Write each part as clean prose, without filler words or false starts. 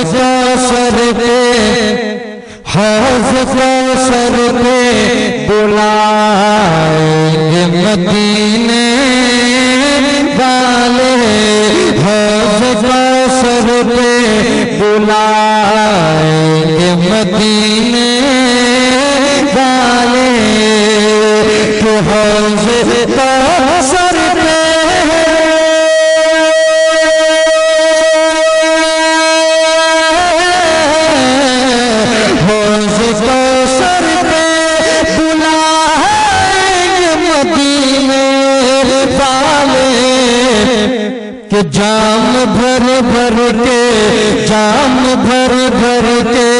कौसर पे, हौज कौसर पे बुलाएंगे मदीने वाले, हौज कौसर पे बुलाएंगे मदीने वाले, तो हौज कौसर पे हौज कौसर पे बुलाएंगे मदीने वाले, कि जाम भर भर के, जाम भर भर के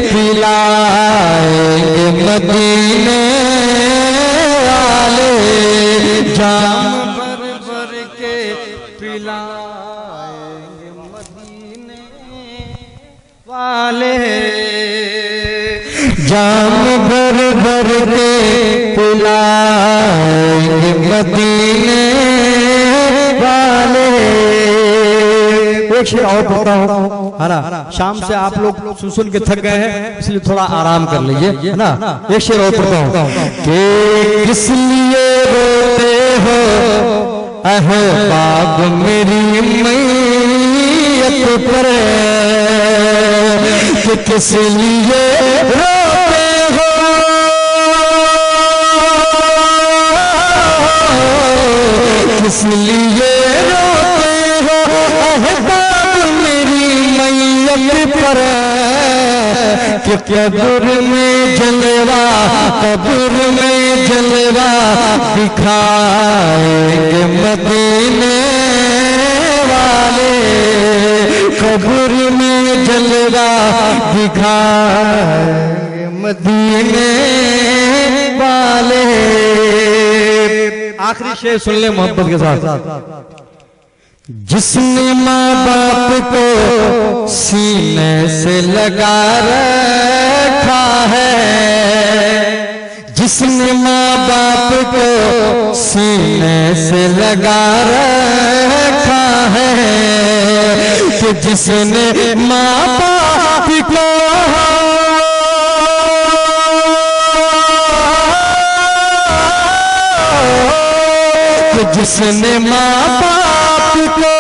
पिलाएंगे मदीने वाले, जाम भर भर के पिलाएंगे मदीने वाले, जाम भर भर के पिलाएंगे मदीने वाले। एक शेर और पढ़ता हूँ, है ना। शाम से आप लोग सुन के थक गए हैं, इसलिए थोड़ा आराम कर लीजिए, है ना। एक शेर और पढ़ता हूँ कि किस लिए रोते हो अहबाब मेरी मैयत पर, कि किस लिए रोते हो, किस लिए रोते हो अहबाब मेरी मैयत पर, कि कब्र में जलवा, कब्र में जलवा दिखाएंगे मदीने वाले, कब्र में जलवा दिखाएंगे मदीने वाले। आखिरी शेर सुन ले मोहब्बत के साथ। जिसने माँ बाप को सीने से लगा रखा है, जिसने माँ बाप को सीने से लगा रखा है, कि जिसने माँ बाप को जिसने माँ बाप को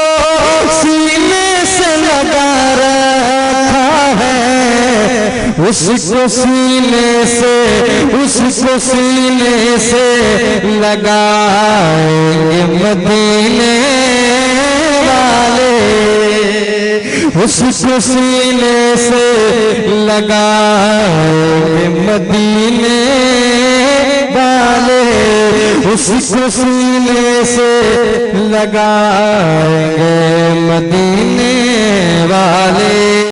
सीने से लगा रखा है, उसको सीने से, उसको सीने से लगाएंगे मदीने वाले, उसको सीने से लगाएंगे मदीने वाले, उसको सीने से लगाएंगे मदीने वाले।